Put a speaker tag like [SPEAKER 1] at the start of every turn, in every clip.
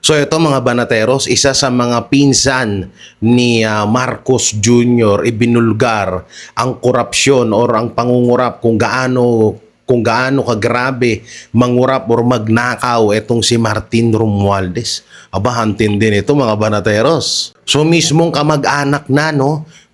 [SPEAKER 1] So ito mga banateros, isa sa mga pinsan ni Marcos Jr. ibinulgar ang korupsyon or ang pangungurap kung gaano kagrabe mangurap or magnakaw etong si Martin Romualdez. Aba, hantin din ito mga banateros. So mismong kamag-anak na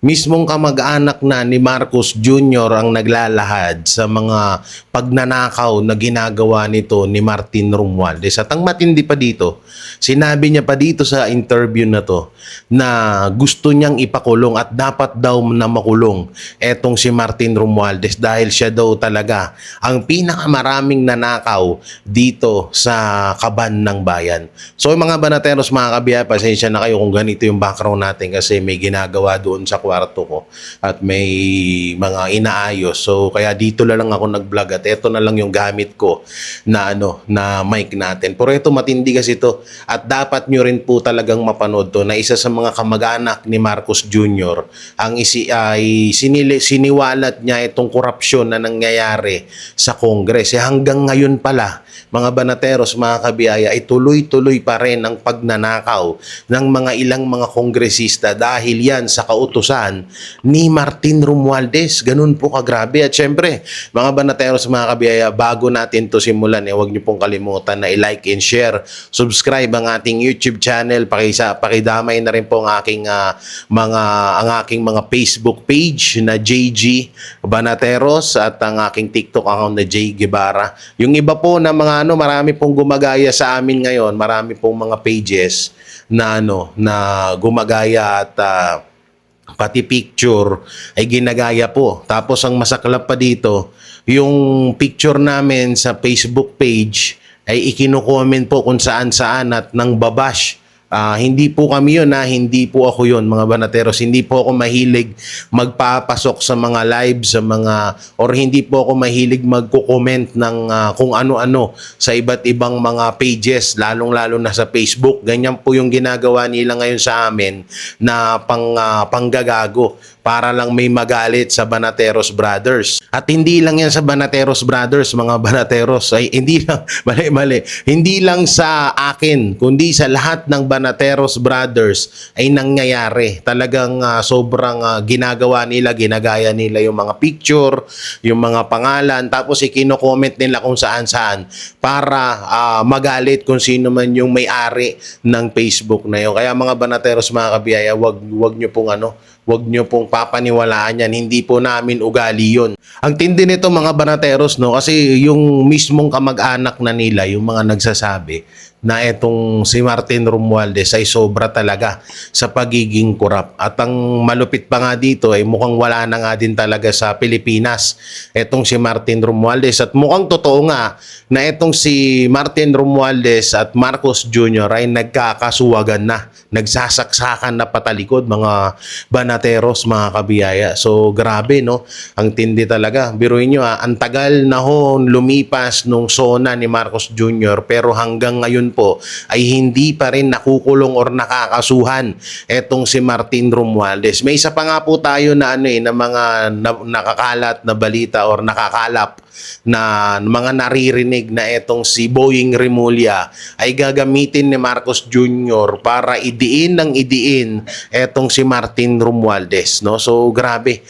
[SPEAKER 1] mismong kamag-anak na ni Marcos Jr. ang naglalahad sa mga pagnanakaw na ginagawa nito ni Martin Romualdez. At ang matindi pa dito, sinabi niya pa dito sa interview na to na gusto niyang ipakulong at dapat daw na makulong etong si Martin Romualdez dahil siya daw talaga ang pinakamaraming nanakaw dito sa kaban ng bayan. So mga banateros, mga kabiyay, pasensya na kayo kung ganito yung background natin kasi may ginagawa doon sa kwarto ko at may mga inaayos. So kaya dito na lang ako nag-vlog at ito na lang yung gamit ko na na mic natin. Pero ito matindi kasi ito at dapat nyo rin po talagang mapanood to na isa sa mga kamag-anak ni Marcos Jr. ang siniwalat niya itong korupsyon na nangyayari sa Congress. Hanggang ngayon pala, mga banateros, mga kabiyaya, ay tuloy-tuloy pa rin ang pagnanakaw ng mga ilang mga kongresista dahil yan sa kautusan ni Martin Romualdez. Ganun po kagrabe. At syempre, mga banateros, mga kabiyaya, bago natin to simulan, huwag niyo pong kalimutan na i-like and share, subscribe ang ating YouTube channel, pakidamay na rin po ang aking mga Facebook page na JG Banateros at ang aking TikTok account na J Guevara. Yung iba po na mga marami pong gumagaya sa amin ngayon, marami pong mga pages na na gumagaya at pati picture ay ginagaya po. Tapos ang masaklap pa dito, yung picture namin sa Facebook page ay ikino-comment po kung saan-saan at nang babash. Hindi po kami yun, hindi po ako yun, mga banateros. Hindi po ako mahilig magpapasok sa mga live, or hindi po ako mahilig magko-comment ng kung ano-ano sa iba't ibang mga pages, lalong-lalo na sa Facebook. Ganyan po yung ginagawa nila ngayon sa amin na panggagago para lang may magalit sa Banateros Brothers. At hindi lang yan sa Banateros Brothers, mga banateros, ay hindi lang, mali. Hindi lang sa akin, kundi sa lahat ng Banateros Brothers ay nangyayari. Talagang sobrang ginagawa nila, ginagaya nila yung mga picture, yung mga pangalan, tapos ikino-comment nila kung saan-saan para magalit kung sino man yung may-ari ng Facebook na yun. Kaya mga Banateros, mga kabiyaya, wag nyo pong papaniwalaan yan. Hindi po namin ugali yun. Ang tindi nito mga banateros, kasi yung mismong kamag-anak na nila, yung mga nagsasabi na etong si Martin Romualdez ay sobra talaga sa pagiging korap. At ang malupit pa nga dito ay mukhang wala na nga din talaga sa Pilipinas etong si Martin Romualdez. At mukhang totoo nga na etong si Martin Romualdez at Marcos Jr. ay nagkakasuwagan na, nagsasaksakan na patalikod, mga banateros, mga kabiyaya. So grabe, ang tindi talaga. Biruin nyo, ang tagal na lumipas nung SONA ni Marcos Jr. pero hanggang ngayon po ay hindi pa rin nakukulong or nakakasuhan etong si Martin Romualdez. May isa pa nga po tayo na na mga nakakalat na balita or nakakalap na mga naririnig na etong si Boying Rimulya ay gagamitin ni Marcos Jr. para idiin etong si Martin Romualdez, So grabe.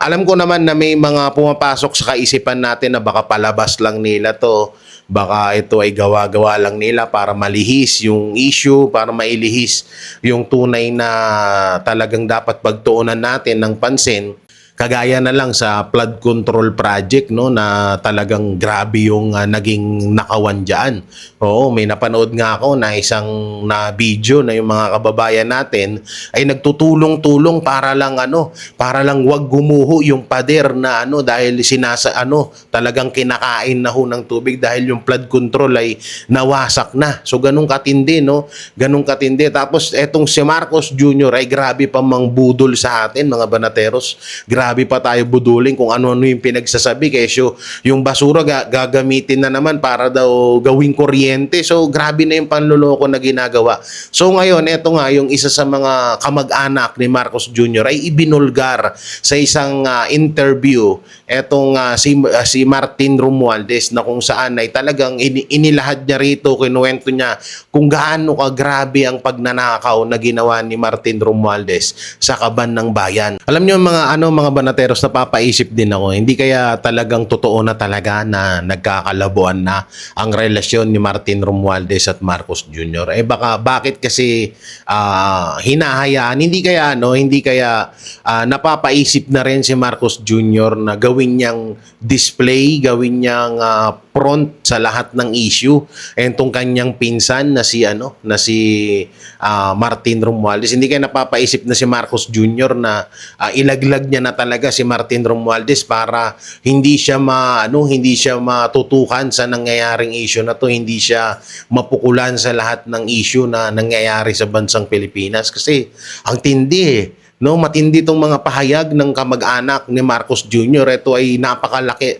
[SPEAKER 1] Alam ko naman na may mga pumapasok sa kaisipan natin na baka palabas lang nila to. Baka ito ay gawa-gawa lang nila para malihis yung issue, para mailihis yung tunay na talagang dapat pagtuunan natin ng pansin. Kagaya na lang sa flood control project na talagang grabe yung naging nakawan dyan. Oo, may napanood nga ako na isang video na yung mga kababayan natin ay nagtutulong-tulong para lang wag gumuho yung pader na dahil talagang kinakain na ng tubig dahil yung flood control ay nawasak na. So ganun katindi, Ganun katindi. Tapos etong si Marcos Jr. ay grabe pa mang budol sa atin, mga banateros. Grabe grabe pa tayo budulin kung ano-ano yung pinagsasabi. Kesyo yung basura gagamitin na naman para daw gawing kuryente. So grabe na yung panloloko na ginagawa. So ngayon, eto nga, yung isa sa mga kamag-anak ni Marcos Jr. ay ibinulgar sa isang interview etong si Martin Romualdez, na kung saan ay talagang inilahad niya rito, kinuwento niya kung gaano kagrabe ang pagnanakaw na ginawa ni Martin Romualdez sa kaban ng bayan. Alam niyo mga banateros, napapaisip din ako, hindi kaya talagang totoo na talaga na nagkakalabuan na ang relasyon ni Martin Romualdez at Marcos Jr. Bakit kasi hinahayaan, hindi kaya napapaisip na rin si Marcos Jr. na gawin niyang display, gawin niyang front sa lahat ng issue. Itong kanyang pinsan na si Martin Romualdez, hindi kaya napapaisip na si Marcos Jr. na ilaglag niya na talaga si Martin Romualdez para hindi siya matutukan sa nangyayaring issue na to, hindi siya mapukulan sa lahat ng issue na nangyayari sa bansang Pilipinas. Kasi ang tindi matindi itong mga pahayag ng kamag-anak ni Marcos Jr. Ito ay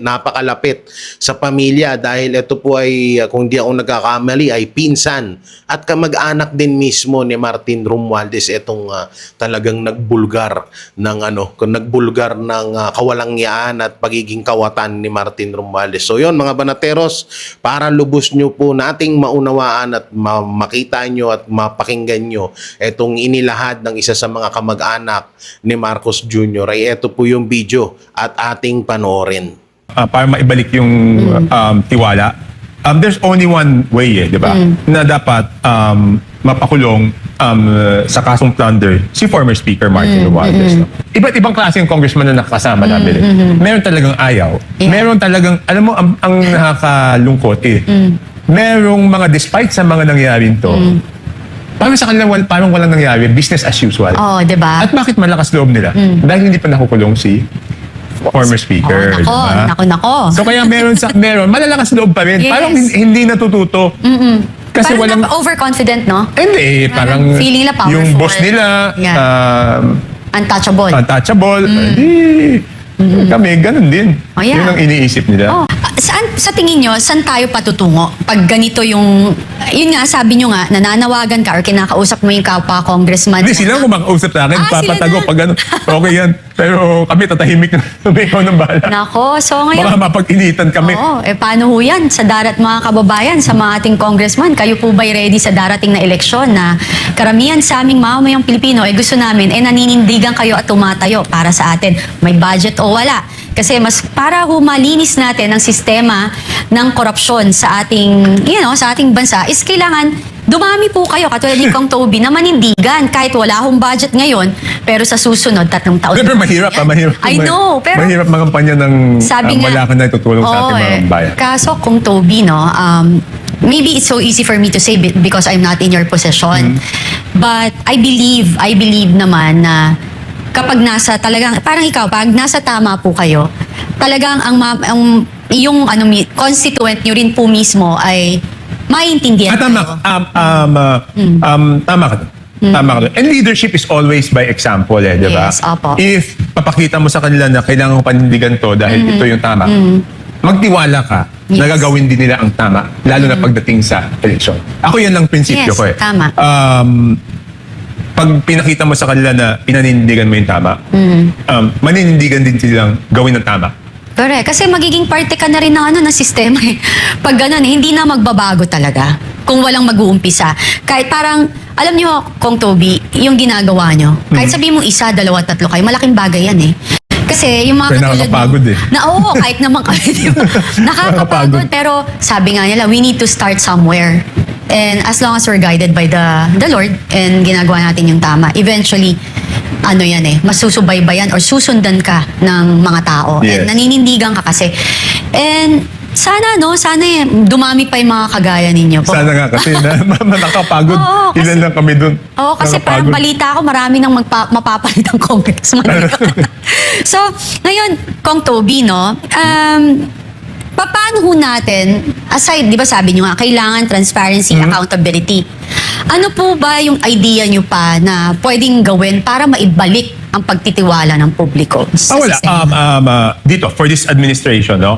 [SPEAKER 1] napakalapit sa pamilya dahil ito po ay, kung di ako nagkakamali, ay pinsan at kamag-anak din mismo ni Martin Romualdez. Itong talagang nagbulgar ng kawalangyaan at pagiging kawatan ni Martin Romualdez. So yun mga banateros, para lubos nyo po nating maunawaan at makita nyo at mapakinggan nyo itong inilahad ng isa sa mga kamag-anak ni Marcos Jr. ay ito po yung video at ating panoorin.
[SPEAKER 2] Para maibalik yung tiwala, there's only one way, di ba? Na dapat mapakulong sa kasong plunder si former Speaker Martin Romualdez. No? Iba't ibang klase yung congressman na nakasama namin. Meron talagang ayaw. Meron talagang, alam mo, ang nakakalungkot merong mga, despite sa mga nangyaring to, parang sa kanila parang walang nangyari, business as usual.
[SPEAKER 3] Oh, di ba?
[SPEAKER 2] At bakit malakas loob nila? Dahil hindi pa nakukulong si former speaker.
[SPEAKER 3] Nako.
[SPEAKER 2] So kaya meron malalakas loob pa rin.
[SPEAKER 3] Yes.
[SPEAKER 2] Parang hindi natututo. Kasi
[SPEAKER 3] parang
[SPEAKER 2] walang
[SPEAKER 3] overconfident, no?
[SPEAKER 2] Hindi, parang
[SPEAKER 3] feeling nila powerful.
[SPEAKER 2] yung boss nila,
[SPEAKER 3] Untouchable.
[SPEAKER 2] Kami, ganun din.
[SPEAKER 3] Oh, yeah.
[SPEAKER 2] Yun ang iniisip nila.
[SPEAKER 3] Sa tingin nyo, saan tayo patutungo? Pag ganito yun nga, sabi nyo nga, nananawagan ka or kinakausap mo yung kapwa congressman.
[SPEAKER 2] Hindi, sila kumakausap sa akin, papatago pag gano'n. Okay yan. Pero kami tatahimik na ikaw ng bahala.
[SPEAKER 3] Nako, so ngayon.
[SPEAKER 2] Baka mapag-initan kami.
[SPEAKER 3] Oo, paano ho yan sa mga kababayan, sa mga ating congressman? Kayo po ba'y ready sa darating na eleksyon na karamihan sa aming mamamayang Pilipino gusto namin, naninindigan kayo at tumatayo para sa atin. May budget o wala. Kasi mas para malinis natin ang sistema ng korupsyon sa ating, sa ating bansa, is kailangan dumami po kayo, katulad ni Kong Toby, na manindigan kahit wala akong budget ngayon, pero sa susunod 3 taon.
[SPEAKER 2] Pero mahirap mahirap.
[SPEAKER 3] I know, pero
[SPEAKER 2] mahirap magampanya ng wala ka na itutulong sa ating mga bayan.
[SPEAKER 3] Kaso Kong Toby, maybe it's so easy for me to say because I'm not in your position. But I believe naman na kapag parang ikaw, pag nasa tama po kayo, talagang yung constituent nyo rin po mismo ay maintindihan.
[SPEAKER 2] Tama ka. Tama ka. And leadership is always by example, di ba?
[SPEAKER 3] Yes, opo.
[SPEAKER 2] If papakita mo sa kanila na kailangan panindigan to dahil ito yung tama, magtiwala ka, nagagawin din nila ang tama, lalo na pagdating sa eleksyon. Ako yan ang prinsipyo ko.
[SPEAKER 3] Tama.
[SPEAKER 2] Pag pinakita mo sa kanila na pinanindigan mo yung tama, maninindigan din silang gawin ng tama.
[SPEAKER 3] Correct. Kasi magiging parte ka na rin ng sistema eh. Pag ganun, hindi na magbabago talaga kung walang mag-uumpisa. Kahit parang, alam niyo, Kong Toby, yung ginagawa niyo, kahit sabihin mo 1, 2, 3 kayo, malaking bagay yan eh. Kasi yung mga
[SPEAKER 2] pero
[SPEAKER 3] katulad
[SPEAKER 2] nakakapagod
[SPEAKER 3] oo, kahit naman kami, diba? Nakakapagod. Pero sabi nga nila, we need to start somewhere. And as long as we're guided by the Lord and ginagawa natin yung tama, eventually, masusubaybayan or susundan ka ng mga tao.
[SPEAKER 2] Yes.
[SPEAKER 3] And naninindigan ka kasi. And sana dumami pa yung mga kagaya ninyo po.
[SPEAKER 2] Sana nga kasi nakapagod.
[SPEAKER 3] Oo, kasi,
[SPEAKER 2] ilan lang kami dun.
[SPEAKER 3] Oo, kasi parang balita ako marami nang mapapalit ang congressman. So, ngayon, Kong Toby, paano ho natin, aside, di ba sabi nyo nga, kailangan transparency, accountability. Ano po ba yung idea nyo pa na pwedeng gawin para maibalik ang pagtitiwala ng publiko sa
[SPEAKER 2] Wala.
[SPEAKER 3] sistema?
[SPEAKER 2] Dito, for this administration, no?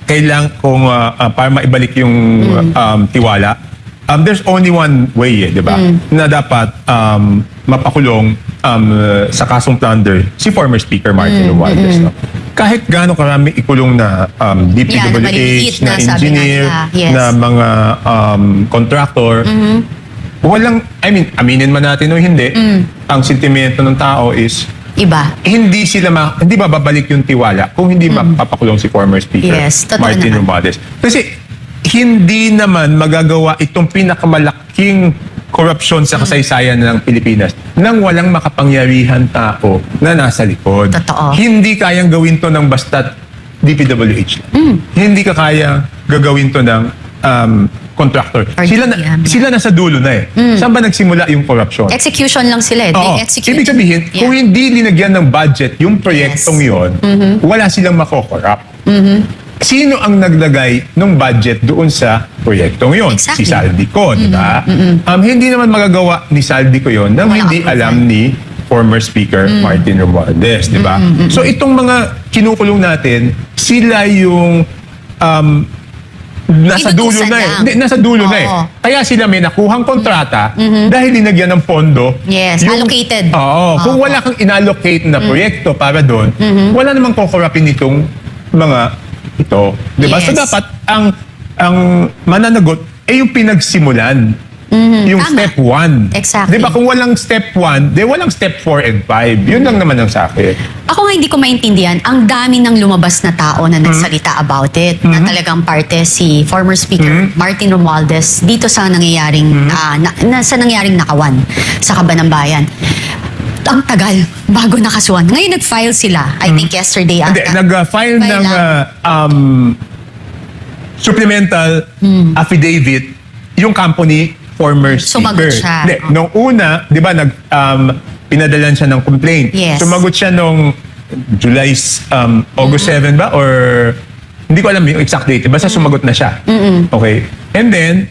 [SPEAKER 2] Kailangan kung para maibalik yung tiwala, there's only one way, di ba? Na dapat mapakulong sa kasong plunder si former Speaker Martin Romualdez. No? Kahit gaano karami ikulong na DPWH,
[SPEAKER 3] maliliit
[SPEAKER 2] na
[SPEAKER 3] na sabi
[SPEAKER 2] engineer,
[SPEAKER 3] nga nila. Yes.
[SPEAKER 2] na mga contractor, walang, aminin man natin o hindi, ang sentimento ng tao is
[SPEAKER 3] Iba.
[SPEAKER 2] hindi hindi babalik yung tiwala kung hindi mapapakulong si former Speaker
[SPEAKER 3] Yes, totoo
[SPEAKER 2] Martin
[SPEAKER 3] naman.
[SPEAKER 2] Romualdez. Kasi hindi naman magagawa itong pinakamalaking korupsyon sa kasaysayan ng Pilipinas nang walang makapangyarihan tao na nasa likod.
[SPEAKER 3] Totoo.
[SPEAKER 2] Hindi kayang gawin to ng basta't DPWH lang. Hindi ka kaya gagawin to ng contractor.
[SPEAKER 3] Or DPM.
[SPEAKER 2] Sila nasa dulo na eh. Saan ba nagsimula yung korupsyon?
[SPEAKER 3] Execution lang sila eh.
[SPEAKER 2] Oo.
[SPEAKER 3] They execute.
[SPEAKER 2] Ibig sabihin,
[SPEAKER 3] Yeah.
[SPEAKER 2] kung hindi linagyan ng budget yung proyektong
[SPEAKER 3] Yes.
[SPEAKER 2] yon, wala silang makokorrupt. Sino ang naglagay ng budget doon sa proyektong yon?
[SPEAKER 3] Exactly.
[SPEAKER 2] Si Saldico, di ba? Hindi naman magagawa ni Saldico yon nang
[SPEAKER 3] Walang
[SPEAKER 2] hindi
[SPEAKER 3] approval.
[SPEAKER 2] alam ni former Speaker Martin Romualdez, di ba? So itong mga kinukulong natin, sila yung nasa dulo
[SPEAKER 3] Inutusan
[SPEAKER 2] na eh.
[SPEAKER 3] lang.
[SPEAKER 2] Hindi, nasa dulo na eh.
[SPEAKER 3] Oo.
[SPEAKER 2] Kaya sila may nakuhang kontrata dahil linagyan ng pondo.
[SPEAKER 3] Yes, allocated.
[SPEAKER 2] Oo. Kung wala kang inallocate na proyekto para doon, wala namang kukurapin itong mga ito. Diba?
[SPEAKER 3] Yes.
[SPEAKER 2] So dapat ang mananagot ay yung pinagsimulan. Yung
[SPEAKER 3] Tama.
[SPEAKER 2] step 1.
[SPEAKER 3] Exactly.
[SPEAKER 2] Diba? Kung walang step 1, walang step 4 and 5. Yun lang naman ang sa akin.
[SPEAKER 3] Ako nga hindi ko maintindihan, ang dami ng lumabas na tao na nagsalita about it, na talagang parte si former Speaker Martin Romualdez dito sa nangyayaring, sa nangyayaring nakawan sa Kabanang Bayan. Ang tagal bago nakasuhan. Ngayon nag-file sila, I think yesterday
[SPEAKER 2] Hindi,
[SPEAKER 3] ata.
[SPEAKER 2] nag-file
[SPEAKER 3] File
[SPEAKER 2] ng
[SPEAKER 3] lang.
[SPEAKER 2] supplemental affidavit yung company former
[SPEAKER 3] Sumagot
[SPEAKER 2] speaker.
[SPEAKER 3] siya.
[SPEAKER 2] Hindi, nung una, di ba, pinadalan siya ng complaint.
[SPEAKER 3] Yes.
[SPEAKER 2] Sumagot siya nung July, August 7 ba? Or, hindi ko alam yung exact date. Basta sumagot na siya. Okay. And then,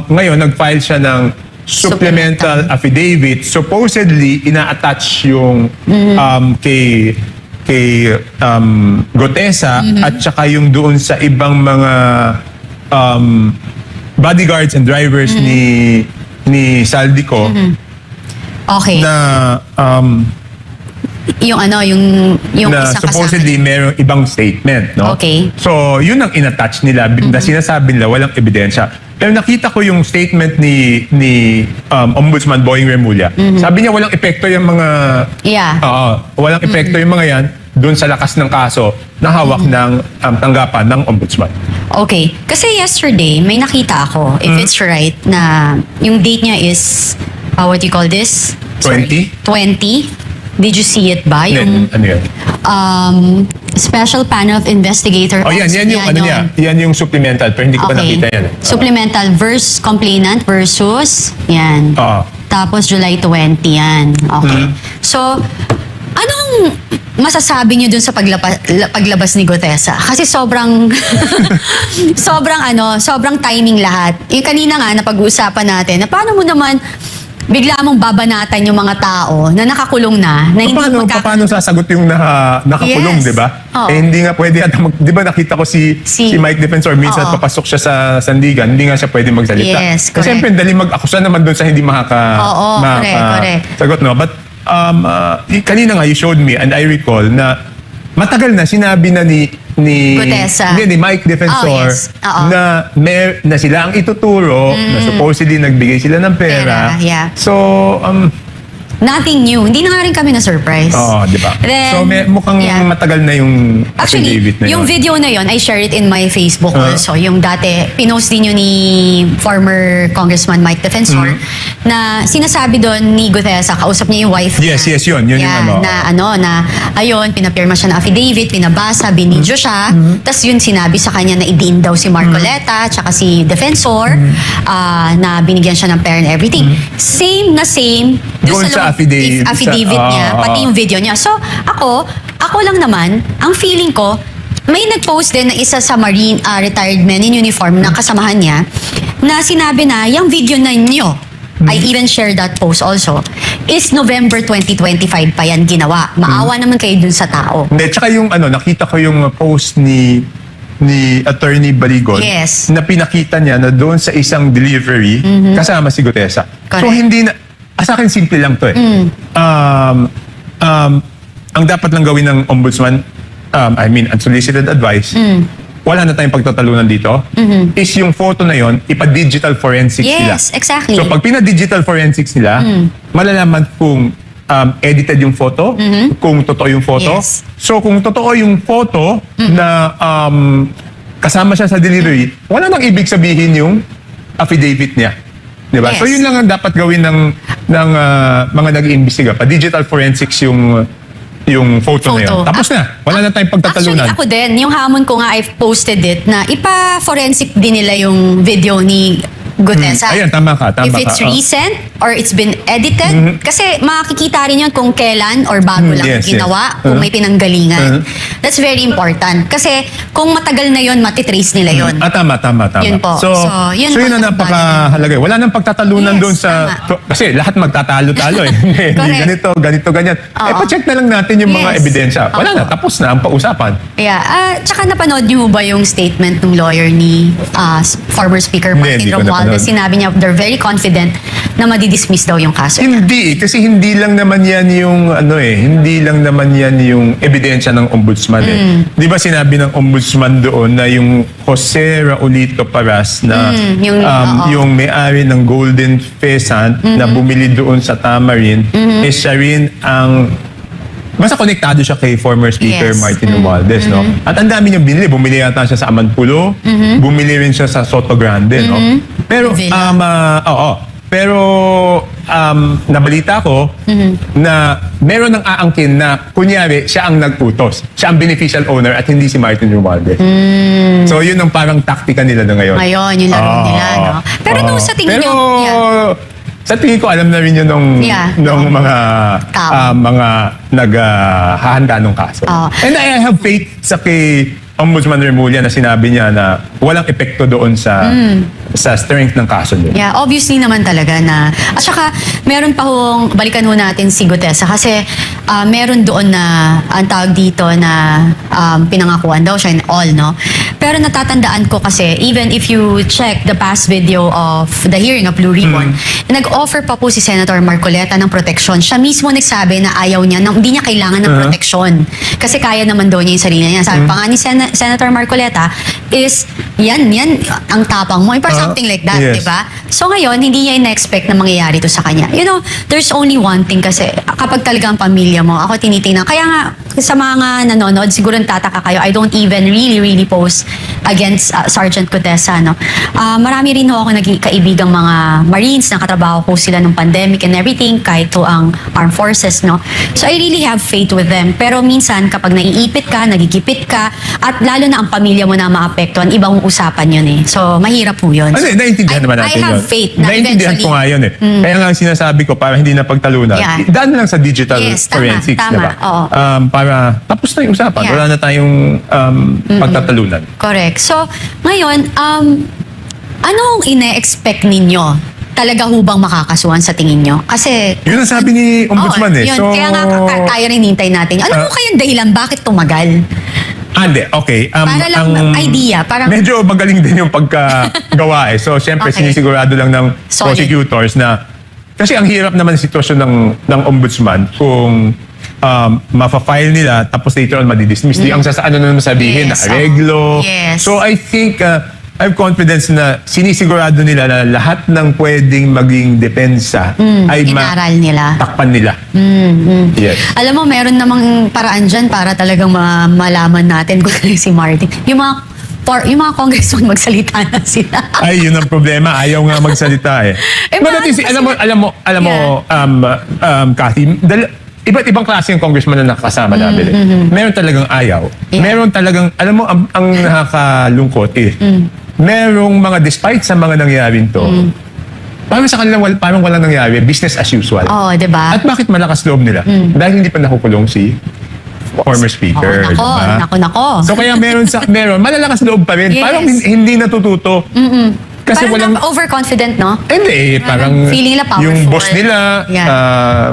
[SPEAKER 2] ngayon, nag-file siya ng supplemental affidavit. Supposedly, ina-attach yung kay Gotesa at saka yung doon sa ibang mga bodyguards and drivers ni Saldico
[SPEAKER 3] Okay.
[SPEAKER 2] na
[SPEAKER 3] yung
[SPEAKER 2] na
[SPEAKER 3] isang
[SPEAKER 2] supposedly merong ibang statement, no?
[SPEAKER 3] Okay.
[SPEAKER 2] So, yun ang inattach nila na sinasabi nila walang ebidensya. Pero nakita ko yung statement ni Ombudsman Boying Remulla. Sabi niya walang epekto yung mga
[SPEAKER 3] Yeah.
[SPEAKER 2] walang epekto yung mga yan doon sa lakas ng kaso na hawak ng tanggapan ng Ombudsman.
[SPEAKER 3] Okay. Kasi yesterday, may nakita ako, if it's right, na yung date niya is, what do you call this?
[SPEAKER 2] 20?
[SPEAKER 3] 20? Did you see it ba? Yung
[SPEAKER 2] Ano yan?
[SPEAKER 3] Special Panel of Investigator.
[SPEAKER 2] Oh, yan yung ano niya. Yan yung supplemental pero hindi ko pa nakita yan.
[SPEAKER 3] Supplemental versus complainant versus, yan.
[SPEAKER 2] Oo.
[SPEAKER 3] Tapos July 20 yan. Okay. So, anong masasabi niyo dun sa paglabas ni Gotesa? Kasi sobrang sobrang timing lahat. Yung kanina nga napag-uusapan natin na paano mo naman bigla mong babanatan yung mga tao na nakakulong na hindi
[SPEAKER 2] Paano sasagot yung nakakulong,
[SPEAKER 3] Yes.
[SPEAKER 2] di ba?
[SPEAKER 3] Oo.
[SPEAKER 2] Hindi nga pwede di ba nakita ko si Mike Defensor minsan
[SPEAKER 3] Oo.
[SPEAKER 2] papasok siya sa Sandigan, hindi nga siya pwede magsalita.
[SPEAKER 3] Yes,
[SPEAKER 2] Kasi
[SPEAKER 3] correct.
[SPEAKER 2] siyempre dali mag-akusa naman doon sa hindi
[SPEAKER 3] Oo, correct.
[SPEAKER 2] sagot, no? But kanina nga you showed me and I recall na matagal na sinabi na ni
[SPEAKER 3] Gotesa.
[SPEAKER 2] ni Mike Defensor
[SPEAKER 3] Oh, yes. Oo.
[SPEAKER 2] na sila ang ituturo, na supposedly nagbigay sila ng pera.
[SPEAKER 3] Pera, yeah.
[SPEAKER 2] So,
[SPEAKER 3] nothing new. Hindi na nga rin kami na-surprise.
[SPEAKER 2] Oo, di ba?
[SPEAKER 3] Then,
[SPEAKER 2] So, mukhang
[SPEAKER 3] yeah.
[SPEAKER 2] matagal na yung
[SPEAKER 3] Actually,
[SPEAKER 2] affidavit na yun.
[SPEAKER 3] yung video na yon, I share it in my Facebook also. Yung dati, pinost din yun ni former Congressman Mike Defensor na sinasabi doon ni Gutesa, kausap niya yung wife
[SPEAKER 2] Yes,
[SPEAKER 3] niya.
[SPEAKER 2] yes, yun. Yun yung ano.
[SPEAKER 3] Ayun, pinapirma siya ng affidavit, pinabasa, binidyo siya. Tapos yun sinabi sa kanya na idin daw si Marcoleta, tsaka si Defensor, na binigyan siya ng pera and everything. Same na same
[SPEAKER 2] Doon sa affidavit.
[SPEAKER 3] niya, pati yung video niya. So, ako lang naman, ang feeling ko, may nag-post din na isa sa Marine retired men in uniform na kasamahan niya na sinabi na yung video na nyo, I even share that post also, is November 2025 pa yan ginawa. Maawa naman kayo dun sa tao.
[SPEAKER 2] Hindi, tsaka yung nakita ko yung post ni Attorney Baligon
[SPEAKER 3] Yes.
[SPEAKER 2] na pinakita niya na doon sa isang delivery kasama si Gutesa.
[SPEAKER 3] Correct.
[SPEAKER 2] So hindi na, sa akin simple lang to eh. Ang dapat lang gawin ng ombudsman, unsolicited advice, wala na tayong pagtatalunan dito, is yung photo na yon ipa-digital forensics nila.
[SPEAKER 3] Yes, exactly.
[SPEAKER 2] So pag pina-digital forensics nila, malalaman kung edited yung photo, kung totoo yung photo.
[SPEAKER 3] Yes.
[SPEAKER 2] So kung totoo yung photo na kasama siya sa delivery, wala nang ibig sabihin yung affidavit niya. Diba?
[SPEAKER 3] Yes.
[SPEAKER 2] So yun lang ang dapat gawin ng mga nag-iimbestiga. Pa-digital forensics yung photo na yun. Tapos na. Wala na tayong pagtatalunan.
[SPEAKER 3] Actually, ako din, yung hamon ko nga, I've posted it na ipa-forensic din nila yung video ni Gutesa.
[SPEAKER 2] Ayan, tama ka.
[SPEAKER 3] If it's recent or it's been edited, kasi makikita rin yun kung kailan or bago lang
[SPEAKER 2] Yes,
[SPEAKER 3] ginawa,
[SPEAKER 2] yes.
[SPEAKER 3] kung may pinanggalingan. That's very important. Kasi kung matagal na yun, matitrace nila yun.
[SPEAKER 2] Tama.
[SPEAKER 3] Yun po.
[SPEAKER 2] So
[SPEAKER 3] yun
[SPEAKER 2] yun
[SPEAKER 3] po
[SPEAKER 2] ang napakahalaga. Wala nang pagtatalunan
[SPEAKER 3] Yes,
[SPEAKER 2] doon sa...
[SPEAKER 3] tama.
[SPEAKER 2] Kasi lahat magtatalo-talo eh. Hindi
[SPEAKER 3] Correct.
[SPEAKER 2] ganito, ganyan.
[SPEAKER 3] Oo.
[SPEAKER 2] Pa-check na lang natin yung mga
[SPEAKER 3] Yes.
[SPEAKER 2] ebidensya. Wala
[SPEAKER 3] Oo.
[SPEAKER 2] na, tapos na ang pausapan.
[SPEAKER 3] Yeah. Tsaka napanood niyo ba yung statement ng lawyer ni former Speaker Martin
[SPEAKER 2] Hindi ko
[SPEAKER 3] Romualdez?
[SPEAKER 2] napanood.
[SPEAKER 3] Sinabi niya, they're very confident na madidismiss daw yung kaso.
[SPEAKER 2] Hindi eh, kasi hindi lang naman yan yung hindi lang naman yan yung ebidensya ng ombudsman eh. 'Di ba sinabi ng ombudsman doon na yung Jose Raulito Paras na
[SPEAKER 3] oo.
[SPEAKER 2] yung may-ari ng Golden Pheasant na bumili doon sa Tamarind is siya rin ang basta konektado siya kay former Speaker
[SPEAKER 3] Yes.
[SPEAKER 2] Martin Romualdez, no? At ang dami niyang binili. Bumili yata siya sa Amanpulo, bumili rin siya sa Soto Grande, no? Pero,
[SPEAKER 3] Villa.
[SPEAKER 2] pero nabalita ko na meron ng aangkin na kunyari siya ang nagputos. Siya ang beneficial owner at hindi si Martin Romualdez. So yun ang parang taktika nila na ngayon.
[SPEAKER 3] Ngayon, yung laro nila, no? Pero nung sa tingin
[SPEAKER 2] Pero,
[SPEAKER 3] niyo,
[SPEAKER 2] sa tingin ko, alam na rin yun nung mga
[SPEAKER 3] Tao.
[SPEAKER 2] mga naghahanda ng kaso.
[SPEAKER 3] Oo.
[SPEAKER 2] And I have faith sa kay Ombudsman Remulla na sinabi niya na walang epekto doon sa strength ng kaso niya.
[SPEAKER 3] Yeah, obviously naman talaga na. At saka, meron pa hong, balikan ho natin si Gutesa kasi meron doon na, ang tawag dito na pinangakuan daw siya and all, no? Pero natatandaan ko kasi, even if you check the past video of the hearing of Blue Ribbon, nag-offer pa po si Senator Marcoleta ng protection. Siya mismo nagsabi na ayaw niya, hindi niya kailangan ng protection. Kasi kaya naman daw niya yung sarili niya. Sabi pa nga ni Senator Marcoleta is, yan, ang tapang mo. Or something like that,
[SPEAKER 2] Yes.
[SPEAKER 3] di ba? So ngayon, hindi niya in-expect na mangyayari to sa kanya. You know, there's only one thing kasi kapag talagang pamilya mo, ako tinitingnan. Kaya nga, sa mga nanonood, siguro tataka kayo, I don't even really post against Sergeant Gutesa, no? Marami rin ho ako naging kaibigang mga Marines, nakatrabaho ko sila nung pandemic and everything, kahit to ang armed forces, no? So I really have faith with them. Pero minsan, kapag naiipit ka, nagigipit ka, at lalo na ang pamilya mo na maapektuhan, ibang usapan yun eh. So, mahirap po yun.
[SPEAKER 2] Ano, naiintindihan naman natin
[SPEAKER 3] I have
[SPEAKER 2] yun.
[SPEAKER 3] faith na
[SPEAKER 2] Naiintindihan
[SPEAKER 3] eventually.
[SPEAKER 2] ko nga yun eh. Kaya nga ang sinasabi ko, para hindi na pagtalunan,
[SPEAKER 3] Yeah.
[SPEAKER 2] daan na lang sa digital
[SPEAKER 3] Yes, tama,
[SPEAKER 2] forensics,
[SPEAKER 3] tama,
[SPEAKER 2] diba?
[SPEAKER 3] oo.
[SPEAKER 2] Para tapos na yung usapan.
[SPEAKER 3] Yeah.
[SPEAKER 2] Wala na tayong pagtatalunan.
[SPEAKER 3] Correct. So, ngayon, anong ine-expect ninyo? Talaga hubang makakasuhan sa tingin nyo? Kasi...
[SPEAKER 2] Yun ang sabi ni Ombudsman
[SPEAKER 3] Oo,
[SPEAKER 2] eh.
[SPEAKER 3] yun.
[SPEAKER 2] So,
[SPEAKER 3] Kaya nga, tayo rin hintay natin. Ano mo kayang dahilan? Bakit tumagal?
[SPEAKER 2] Hindi, okay.
[SPEAKER 3] Para lang idea, parang-
[SPEAKER 2] Medyo magaling din yung pagkagawa eh. So, syempre,
[SPEAKER 3] Okay.
[SPEAKER 2] sinisigurado lang ng
[SPEAKER 3] Solid.
[SPEAKER 2] prosecutors na... Kasi ang hirap naman ng sitwasyon ng ombudsman kung mafa-file nila tapos later on madidismiss. Di ang ano na naman sabihin,
[SPEAKER 3] Yes,
[SPEAKER 2] na areglo.
[SPEAKER 3] yes.
[SPEAKER 2] So, I think... I have confidence na sinisigurado nila na lahat ng pwedeng maging depensa ay
[SPEAKER 3] inaral nila.
[SPEAKER 2] takpan nila. Yes.
[SPEAKER 3] Alam mo, meron namang paraan dyan para talagang malaman natin kung ano si Martin. Yung mga congressman magsalita na sila.
[SPEAKER 2] Ay, yun ang problema. Ayaw nga magsalita eh. But at least,
[SPEAKER 3] paano
[SPEAKER 2] alam mo, Cathy, iba't ibang klase yung congressman na nakasama namin. Meron talagang ayaw.
[SPEAKER 3] Yeah.
[SPEAKER 2] Meron talagang, alam mo, ang nakakalungkot eh, merong mga, despite sa mga nangyaring to, parang sa kanila parang walang nangyari, business as usual.
[SPEAKER 3] Oo, di ba?
[SPEAKER 2] At bakit malakas loob nila? Dahil hindi pa nakukulong si former speaker.
[SPEAKER 3] Nako,
[SPEAKER 2] diba?
[SPEAKER 3] nako.
[SPEAKER 2] So kaya meron malalakas loob pa rin.
[SPEAKER 3] Yes.
[SPEAKER 2] Parang hindi natututo. Kasi
[SPEAKER 3] parang
[SPEAKER 2] walang...
[SPEAKER 3] overconfident, no?
[SPEAKER 2] Hindi, parang
[SPEAKER 3] feeling nila powerful.
[SPEAKER 2] yung boss nila,
[SPEAKER 3] Yeah.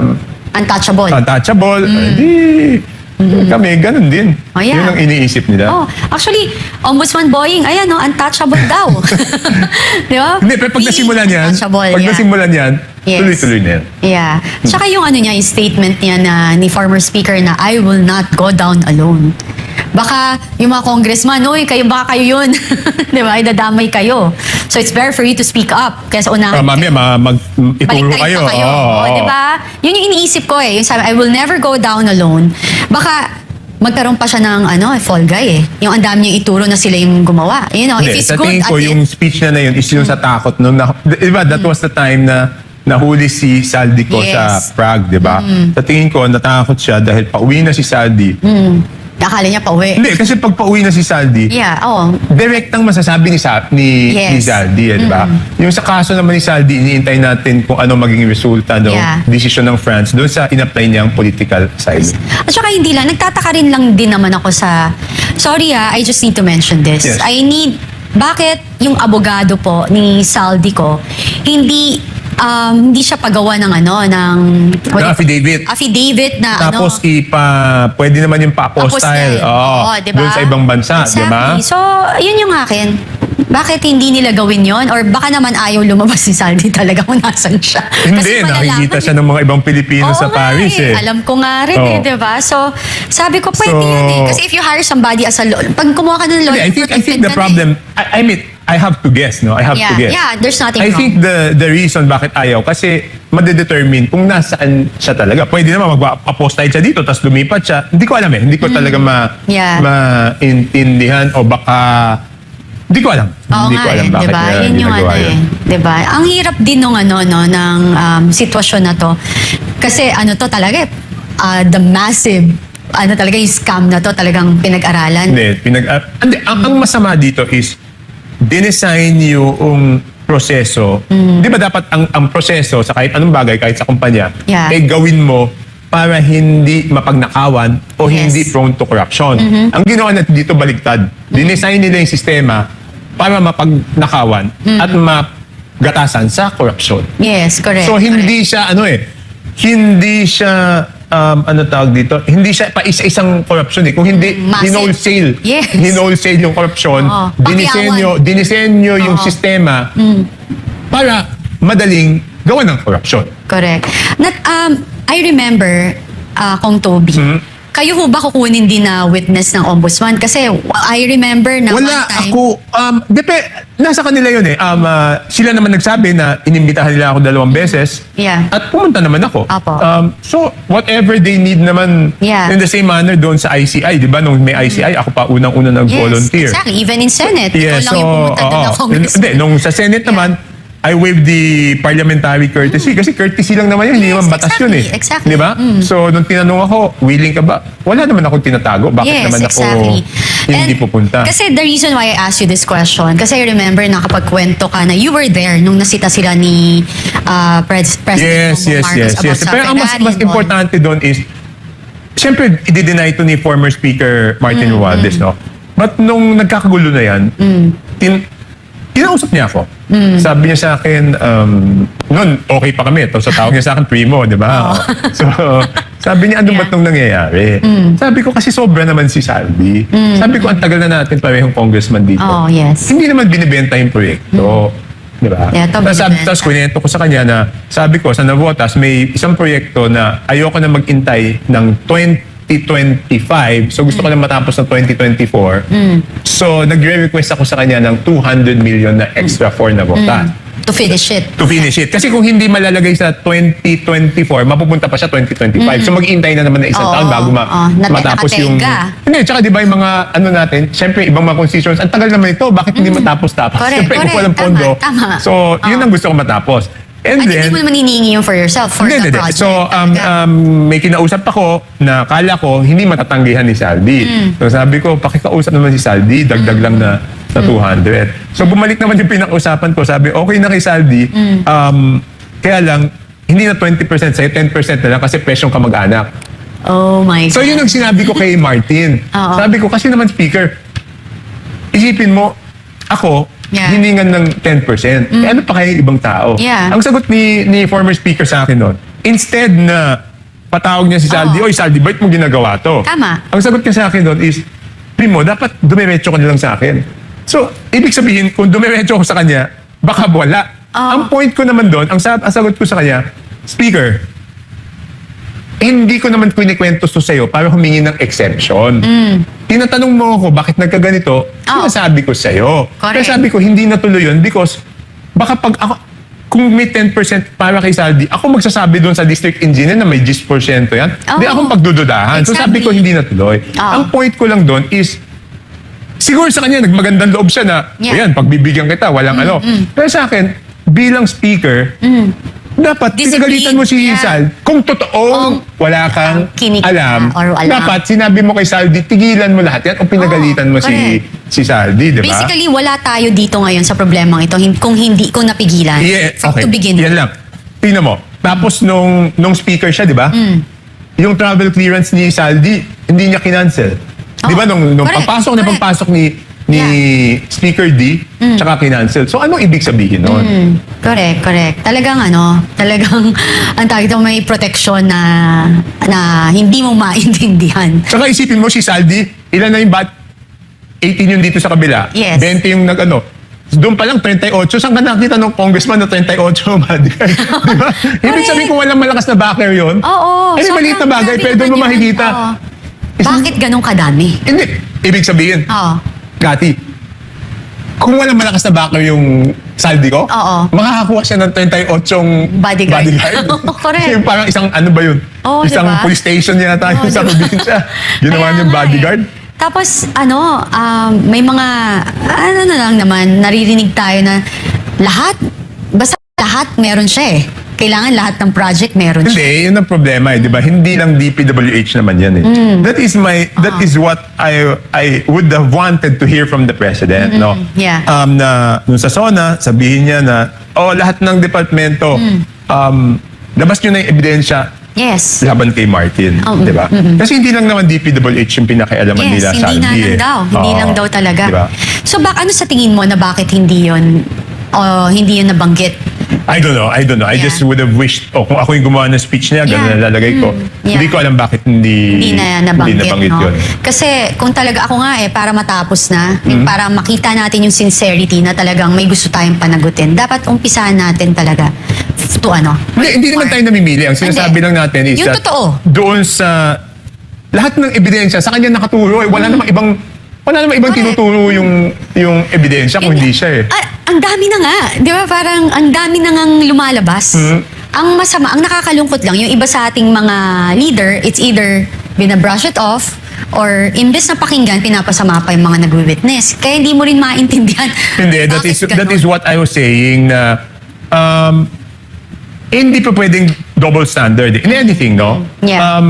[SPEAKER 2] untouchable,
[SPEAKER 3] Mm.
[SPEAKER 2] kami, ganun din.
[SPEAKER 3] Oh, yeah.
[SPEAKER 2] Yun ang iniisip nila.
[SPEAKER 3] Oh, actually, Ombudsman Boying, ayan, no, untouchable daw. Di ba?
[SPEAKER 2] Hindi, pero pag
[SPEAKER 3] Really
[SPEAKER 2] nasimulan yan,
[SPEAKER 3] untouchable,
[SPEAKER 2] pag
[SPEAKER 3] yeah.
[SPEAKER 2] nasimulan yan,
[SPEAKER 3] Yes.
[SPEAKER 2] tuloy-tuloy na yan.
[SPEAKER 3] Yeah. Tsaka yung ano niya, yung statement niya na ni former speaker na I will not go down alone. Baka yung mga congressman, oy, baka kayo yun. Di ba? Idadamay kayo. So it's better for you to speak up kaysa unahan.
[SPEAKER 2] Mamaya, ituro
[SPEAKER 3] Baliktarin
[SPEAKER 2] kayo.
[SPEAKER 3] pa kayo.
[SPEAKER 2] Oo.
[SPEAKER 3] Di ba? Yun yung iniisip ko eh. Yung sabi, I will never go down alone. Baka magkaroon pa siya ng fall guy eh. Yung ang dami niyang ituro na sila yung gumawa. You know, if
[SPEAKER 2] Hindi,
[SPEAKER 3] it's
[SPEAKER 2] sa
[SPEAKER 3] good
[SPEAKER 2] tingin
[SPEAKER 3] at
[SPEAKER 2] ko,
[SPEAKER 3] it,
[SPEAKER 2] yung speech na yun is yung sa takot. Diba, that was the time na nahuli si Saldi ko sa
[SPEAKER 3] Yes.
[SPEAKER 2] Prague, di ba? Sa tingin ko, natakot siya dahil pauwi na si Saldi.
[SPEAKER 3] akala niya pauwi.
[SPEAKER 2] Hindi, kasi pag pauwi na si Saldi,
[SPEAKER 3] Yeah, oo.
[SPEAKER 2] direktang masasabi ni
[SPEAKER 3] Yes.
[SPEAKER 2] Saldi, di ba? Yung sa kaso naman ni Saldi, iniintay natin kung ano maging resulta ng
[SPEAKER 3] Yeah.
[SPEAKER 2] desisyon ng France doon sa in-apply niyang political asylum.
[SPEAKER 3] At saka hindi lang, nagtataka rin lang din naman ako sa, sorry I just need to mention this.
[SPEAKER 2] Yes.
[SPEAKER 3] Bakit yung abogado po ni Saldi ko, hindi siya pagawa ng
[SPEAKER 2] Ng affidavit.
[SPEAKER 3] affidavit na
[SPEAKER 2] Tapos pwede naman yung pa-apostyle. Oo,
[SPEAKER 3] diba?
[SPEAKER 2] doon sa ibang bansa, di ba?
[SPEAKER 3] Exactly. So, yun yung akin. Bakit hindi nila gawin yon? Or baka naman ayaw lumabas si Saldi talaga kung nasan siya.
[SPEAKER 2] Hindi, nakikita siya ng mga ibang Pilipino sa Paris eh.
[SPEAKER 3] Alam ko nga rin
[SPEAKER 2] Oo.
[SPEAKER 3] di ba? So, sabi ko, pwede
[SPEAKER 2] So-
[SPEAKER 3] yan eh. Kasi if you hire somebody as a lawyer, pag kumuha ka ng lawyer,
[SPEAKER 2] I think
[SPEAKER 3] protected
[SPEAKER 2] the
[SPEAKER 3] ka na
[SPEAKER 2] problem, I mean, I have to guess, no? I have to guess.
[SPEAKER 3] Yeah, there's nothing
[SPEAKER 2] I
[SPEAKER 3] wrong.
[SPEAKER 2] think the reason bakit ayaw, kasi madedetermine kung nasaan siya talaga. Pwede naman mag-apostyle siya dito, tapos lumipat siya. Hindi ko alam eh. Hindi ko talaga
[SPEAKER 3] Yeah.
[SPEAKER 2] maintindihan o baka... Hindi ko alam.
[SPEAKER 3] Oo
[SPEAKER 2] Hindi
[SPEAKER 3] nga
[SPEAKER 2] ko alam
[SPEAKER 3] eh,
[SPEAKER 2] bakit
[SPEAKER 3] diba?
[SPEAKER 2] niya
[SPEAKER 3] Yun yung
[SPEAKER 2] ginagawa
[SPEAKER 3] ano
[SPEAKER 2] yun.
[SPEAKER 3] eh. Diba? Ang hirap din nung ng sitwasyon na to. Kasi to talaga eh, the massive, talaga yung scam na to talagang pinag-aralan.
[SPEAKER 2] Hindi, ang masama dito is dinesign yung proseso. Di ba dapat ang proseso sa kahit anong bagay, kahit sa kumpanya,
[SPEAKER 3] Yeah.
[SPEAKER 2] gawin mo para hindi mapagnakawan o
[SPEAKER 3] Yes.
[SPEAKER 2] hindi prone to corruption. Ang ginawa natin dito baligtad. Dinesign nila yung sistema para mapagnakawan at magatasan sa corruption.
[SPEAKER 3] Yes, correct.
[SPEAKER 2] So hindi siya hindi siya tawag dito, hindi siya pa isa-isang corruption eh. Kung hindi
[SPEAKER 3] Massive.
[SPEAKER 2] hinolsale,
[SPEAKER 3] Yes.
[SPEAKER 2] hinolsale yung corruption,
[SPEAKER 3] Oo.
[SPEAKER 2] dinisenyo yung
[SPEAKER 3] Oo.
[SPEAKER 2] sistema para madaling gawa ng corruption.
[SPEAKER 3] Correct. I remember, Kong Toby, kayo ho ba kukunin din na witness ng ombudsman? Kasi I remember na
[SPEAKER 2] Wala
[SPEAKER 3] one time,
[SPEAKER 2] ako, nasa kanila yun eh. Sila naman nagsabi na inimbitahan nila ako 2 beses.
[SPEAKER 3] Yeah.
[SPEAKER 2] At pumunta naman ako.
[SPEAKER 3] Apo.
[SPEAKER 2] So, whatever they need naman
[SPEAKER 3] Yeah.
[SPEAKER 2] in the same manner doon sa ICI, di ba? Nung may ICI, ako pa unang-una nag-volunteer.
[SPEAKER 3] Yes, exactly. Even in Senate.
[SPEAKER 2] Yes,
[SPEAKER 3] ikaw lang yung pumunta doon na congressman.
[SPEAKER 2] Hindi, nung sa Senate naman, I waived the parliamentary courtesy. Kasi courtesy lang naman yun, hindi
[SPEAKER 3] Yes,
[SPEAKER 2] naman batas yun eh.
[SPEAKER 3] exactly.
[SPEAKER 2] Di ba? So, nung tinanong ako, willing ka ba? Wala naman akong tinatago. Bakit naman ako hindi
[SPEAKER 3] And
[SPEAKER 2] pupunta?
[SPEAKER 3] Kasi the reason why I asked you this question, kasi I remember nakapagkwento ka na you were there nung nasita sila ni President Bongbong Marcos about sa
[SPEAKER 2] Pero ang mas
[SPEAKER 3] Ferrari and all.
[SPEAKER 2] importante doon is, siyempre, i-deny to ni former Speaker Martin Romualdez, no? But nung nagkakagulo na yan, kinausap niya ako. Sabi niya sa akin, noon, okay pa kami. Tapos sa tawag niya sa akin, primo, di ba? So, sabi niya, ano ba't nung nangyayari? Sabi ko, kasi sobra naman si Saldi. Sabi ko, ang tagal na natin parehong congressman dito.
[SPEAKER 3] Oh, yes.
[SPEAKER 2] Hindi naman binibenta yung proyekto. Di ba?
[SPEAKER 3] Yeah, ito binibenta.
[SPEAKER 2] Tapos kwento ko sa kanya na, sabi ko, sa Navotas, may isang proyekto na ayoko na mag-intay ng 2025. So gusto ko na matapos ng 2024. So nagre-request ako sa kanya ng 200 million na extra for Navotas.
[SPEAKER 3] To finish it.
[SPEAKER 2] To finish it. Kasi kung hindi malalagay sa 2024, mapupunta pa siya 2025. So mag-iintay na naman na isang
[SPEAKER 3] Oo,
[SPEAKER 2] taon bago matapos yung...
[SPEAKER 3] nakatenga.
[SPEAKER 2] Hindi, tsaka di ba yung mga natin, syempre ibang mga constituents, ang tagal naman ito, bakit hindi matapos-tapos?
[SPEAKER 3] Correct,
[SPEAKER 2] Syempre, kung
[SPEAKER 3] correct.
[SPEAKER 2] walang pondo.
[SPEAKER 3] Tama.
[SPEAKER 2] So, yun ang gusto ko matapos. And
[SPEAKER 3] At
[SPEAKER 2] then,
[SPEAKER 3] hindi mo naman hinihingi yung for yourself, for the project.
[SPEAKER 2] So,
[SPEAKER 3] talaga.
[SPEAKER 2] may kinausap ako na kala ko hindi matatanggihan ni Saldi. So, sabi ko, pakikausap naman si Saldi, dagdag lang na 200. So, bumalik naman yung pinag-usapan ko. Sabi, okay na kay Saldi. Kaya lang, hindi na 20% sa'yo, 10% na lang kasi presyong kamag-anak.
[SPEAKER 3] Oh my God.
[SPEAKER 2] So, yun ang sinabi ko kay Martin.
[SPEAKER 3] Oo.
[SPEAKER 2] Sabi ko, kasi naman speaker, isipin mo, ako,
[SPEAKER 3] Yeah.
[SPEAKER 2] hiningan ng 10%. Eh, ano pa kaya yung ibang tao?
[SPEAKER 3] Yeah.
[SPEAKER 2] Ang sagot ni former speaker sa akin noon, instead na patawag niya si Saldi,
[SPEAKER 3] Oo.
[SPEAKER 2] oy Saldi, ba't mo ginagawa to?
[SPEAKER 3] Tama.
[SPEAKER 2] Ang sagot niya sa akin doon is, Primo, dapat dumiretso ka na lang sa akin. So, ibig sabihin, kung dumiretso ko sa kanya, baka wala.
[SPEAKER 3] Oo.
[SPEAKER 2] Ang point ko naman doon, ang sagot ko sa kanya, Speaker, hindi ko naman kinikwento to sa'yo para humingi ng exemption. Tinatanong mo ako, bakit nagkaganito? Sinasabi ko sa'yo.
[SPEAKER 3] Correct.
[SPEAKER 2] Kaya sabi ko, hindi natuloy yun because baka pag ako, kung may 10% para kay Saldi, ako magsasabi doon sa district engineer na may 10% yan.
[SPEAKER 3] Oo.
[SPEAKER 2] Di akong pagdududahan. So sabi ko,
[SPEAKER 3] Exactly.
[SPEAKER 2] hindi natuloy.
[SPEAKER 3] Oo.
[SPEAKER 2] Ang point ko lang doon is, siguro sa kanya, nagmagandang loob siya na,
[SPEAKER 3] Yeah.
[SPEAKER 2] ayan, pagbibigyan kita, walang ano. Pero sa akin, bilang speaker, dapat
[SPEAKER 3] Discipline,
[SPEAKER 2] pinagalitan mo si
[SPEAKER 3] yeah.
[SPEAKER 2] Sal. Kung totoong wala kang
[SPEAKER 3] kinikita
[SPEAKER 2] alam,
[SPEAKER 3] or alam.
[SPEAKER 2] dapat sinabi mo kay Saldi, tigilan mo lahat yan o pinagalitan mo si Saldi, di ba?
[SPEAKER 3] Basically, wala tayo dito ngayon sa problemang ito kung napigilan.
[SPEAKER 2] Yeah,
[SPEAKER 3] To begin
[SPEAKER 2] yan
[SPEAKER 3] with.
[SPEAKER 2] lang. Tingnan mo. Tapos nung speaker siya, di ba? Yung travel clearance ni Saldi, hindi niya kinancel. Di ba? Nung
[SPEAKER 3] Correct, correct.
[SPEAKER 2] pagpasok ni Speaker D, tsaka kinancel. So, anong ibig sabihin nun?
[SPEAKER 3] Correct. Talagang ang tawag ito, may protection na hindi mo maintindihan.
[SPEAKER 2] Tsaka isipin mo si Saldi, ilan na yung 18 yung dito sa kabila.
[SPEAKER 3] Yes.
[SPEAKER 2] 20 yung nag-ano. Doon pa lang 38. Saan ka nakita ng congressman na 38 bodyguard? Diba? Ibig sabihin kung walang malakas na backer yun.
[SPEAKER 3] Oo.
[SPEAKER 2] Ay, maliit na bagay,
[SPEAKER 3] grabe
[SPEAKER 2] pero doon mo
[SPEAKER 3] naman yun.
[SPEAKER 2] makikita.
[SPEAKER 3] Oo. Bakit ganun kadami?
[SPEAKER 2] Hindi. Ibig sabihin,
[SPEAKER 3] Oo.
[SPEAKER 2] Kati, kung walang malakas na backer yung Saldi ko,
[SPEAKER 3] Oo.
[SPEAKER 2] makakakuha siya ng 38
[SPEAKER 3] Bodyguard. Correct.
[SPEAKER 2] Yung parang isang ano ba yun?
[SPEAKER 3] Oo,
[SPEAKER 2] Isang
[SPEAKER 3] diba?
[SPEAKER 2] police station yata
[SPEAKER 3] Oo,
[SPEAKER 2] yung sa
[SPEAKER 3] diba?
[SPEAKER 2] probinsya. Ginawa
[SPEAKER 3] Kaya
[SPEAKER 2] niyong
[SPEAKER 3] nga
[SPEAKER 2] bodyguard.
[SPEAKER 3] Tapos, may mga, na lang naman, naririnig tayo na basta lahat meron siya eh. Kailangan lahat ng project meron siya.
[SPEAKER 2] Hindi, yun ang problema di ba? Hindi lang DPWH naman yan eh. That is what I would have wanted to hear from the president, no?
[SPEAKER 3] Yeah.
[SPEAKER 2] Na nung sa SONA, sabihin niya na lahat ng departamento labas niyo na yung ebidensya
[SPEAKER 3] Yes.
[SPEAKER 2] laban kay Martin,
[SPEAKER 3] Oh,
[SPEAKER 2] di ba? Kasi hindi lang naman DPWH yung pinakaialaman nila
[SPEAKER 3] Yes,
[SPEAKER 2] sa
[SPEAKER 3] hindi na
[SPEAKER 2] Saldi
[SPEAKER 3] lang daw. Hindi
[SPEAKER 2] Oo.
[SPEAKER 3] lang daw talaga.
[SPEAKER 2] Diba?
[SPEAKER 3] So, ano sa tingin mo na bakit hindi yun nabanggit?
[SPEAKER 2] I don't know. I
[SPEAKER 3] Yeah.
[SPEAKER 2] just would have wished, kung ako yung gumawa ng speech niya, ganun
[SPEAKER 3] Yeah.
[SPEAKER 2] na lalagay ko.
[SPEAKER 3] Yeah.
[SPEAKER 2] Hindi ko alam bakit hindi
[SPEAKER 3] na nabanggit, no?
[SPEAKER 2] yun.
[SPEAKER 3] Kasi kung talaga ako nga para matapos na, para makita natin yung sincerity na talagang may gusto tayong panagutin, dapat umpisahan natin talaga to
[SPEAKER 2] Hindi naman tayo namimili. Ang sinasabi
[SPEAKER 3] Hindi.
[SPEAKER 2] lang natin is
[SPEAKER 3] Yung
[SPEAKER 2] that
[SPEAKER 3] totoo.
[SPEAKER 2] doon sa lahat ng ebidensya, sa kanya nakaturo. Wala namang ibang
[SPEAKER 3] Correct.
[SPEAKER 2] tinuturo yung ebidensya kung hindi siya eh.
[SPEAKER 3] Ang dami na nga. Di ba? Parang ang dami na ngang lumalabas. Ang masama, ang nakakalungkot lang, yung iba sa ating mga leader, it's either binabrush it off or imbes na pakinggan, pinapasama pa yung mga nagwi-witness. Kaya hindi mo rin maintindihan.
[SPEAKER 2] Hindi, that is what I was saying na hindi pa pwedeng double standard in anything, no?
[SPEAKER 3] Yeah.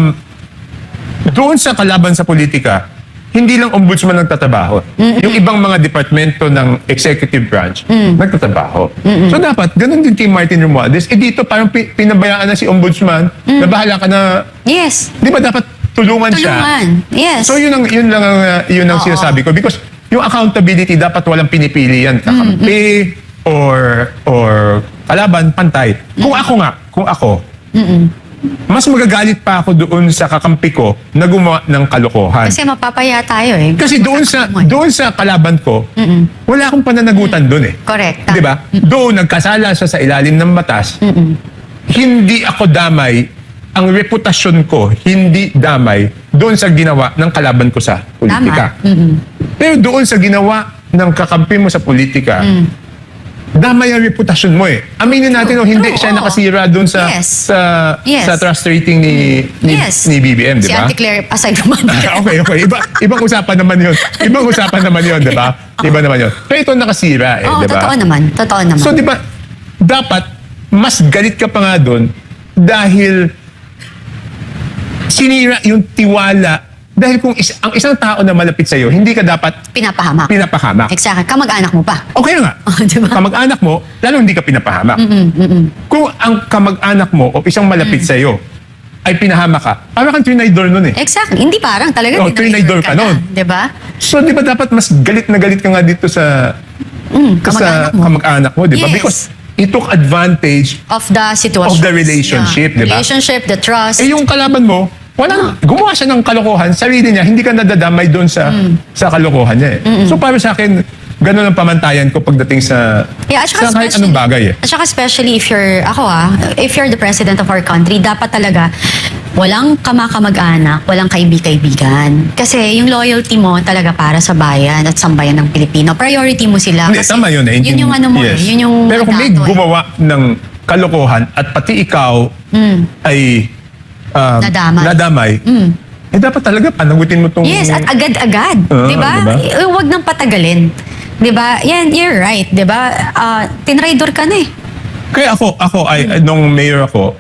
[SPEAKER 2] Doon sa kalaban sa politika, hindi lang ombudsman nagtatrabaho. Yung ibang mga departamento ng executive branch, nagtatrabaho. So dapat, ganun din kay Martin Romualdez. Dito parang pinabayaan na si ombudsman, na bahala ka na,
[SPEAKER 3] Yes.
[SPEAKER 2] di ba dapat tulungan siya?
[SPEAKER 3] Tulungan. Yes.
[SPEAKER 2] So yun ang
[SPEAKER 3] Oo.
[SPEAKER 2] sinasabi ko. Because yung accountability, dapat walang pinipili yan. Kakampi or kalaban, pantay. Kung ako, mas magagalit pa ako doon sa kakampi ko na gumawa ng kalokohan.
[SPEAKER 3] Kasi mapapaya tayo eh.
[SPEAKER 2] Kasi doon sa kalaban ko, wala akong pananagutan doon eh.
[SPEAKER 3] Correct.
[SPEAKER 2] Di ba? Doon nagkasala siya sa ilalim ng batas. Hindi ako damay, ang reputasyon ko hindi damay doon sa ginawa ng kalaban ko sa politika. Pero doon sa ginawa ng kakampi mo sa politika, damay ang reputasyon mo eh. Aminin natin hindi
[SPEAKER 3] True,
[SPEAKER 2] siya
[SPEAKER 3] oo.
[SPEAKER 2] nakasira doon sa
[SPEAKER 3] Yes.
[SPEAKER 2] sa trust rating ni
[SPEAKER 3] Yes.
[SPEAKER 2] BBM, di
[SPEAKER 3] Si
[SPEAKER 2] ba?
[SPEAKER 3] Ate Claire, aside from
[SPEAKER 2] Okay. Ibang usapan naman yun. Ibang usapan naman yun, di ba? Iba naman yun. Pero ito nakasira eh,
[SPEAKER 3] Oo,
[SPEAKER 2] di ba?
[SPEAKER 3] totoo naman.
[SPEAKER 2] So, di ba, dapat, mas galit ka pa nga doon dahil sinira yung tiwala. Dahil kung ang isang tao na malapit sa'yo, hindi ka dapat
[SPEAKER 3] pinapahamak.
[SPEAKER 2] pinapahamak.
[SPEAKER 3] Exactly. Kamag-anak mo pa.
[SPEAKER 2] Okay nga.
[SPEAKER 3] Oh, di ba?
[SPEAKER 2] Kamag-anak mo, lalo hindi ka pinapahamak. Kung ang kamag-anak mo o isang malapit sa'yo ay pinahamak ka, parang kang trinidor nun eh.
[SPEAKER 3] Exactly. Hindi parang talaga.
[SPEAKER 2] Oh, trinidor ka nun.
[SPEAKER 3] Di ba?
[SPEAKER 2] So, di ba dapat mas galit na galit ka nga dito sa
[SPEAKER 3] kamag-anak mo.
[SPEAKER 2] kamag-anak mo, di ba?
[SPEAKER 3] Yes.
[SPEAKER 2] Because he took advantage
[SPEAKER 3] Of the situation.
[SPEAKER 2] Of the relationship, di ba?
[SPEAKER 3] Relationship, the trust.
[SPEAKER 2] yung kalaban mo, gumawa siya ng kalokohan, sarili niya, hindi ka nadadamay doon sa kalokohan niya eh. So para sa akin, ganun ang pamantayan ko pagdating sa,
[SPEAKER 3] Yeah, at saka
[SPEAKER 2] sa kahit
[SPEAKER 3] especially-
[SPEAKER 2] anong bagay eh.
[SPEAKER 3] At saka especially if you're the president of our country, dapat talaga walang kamag-anak, walang kaibig-kaibigan. Kasi yung loyalty mo talaga para sa bayan at sambayan ng Pilipino. Priority mo sila.
[SPEAKER 2] Hindi,
[SPEAKER 3] Kasi
[SPEAKER 2] tama yun eh.
[SPEAKER 3] Yun yung ano mo
[SPEAKER 2] Yes.
[SPEAKER 3] eh. Yun yung
[SPEAKER 2] Pero kung may
[SPEAKER 3] mandato eh.
[SPEAKER 2] gumawa ng kalokohan at pati ikaw ay nadamay, eh dapat talaga panagutin mo tong...
[SPEAKER 3] Yes, at agad-agad. Di ba?
[SPEAKER 2] diba?
[SPEAKER 3] Huwag nang patagalin. Di ba? Yan, you're right. Di ba? Tinraidor ka na eh.
[SPEAKER 2] Kaya ako nung mayor ako,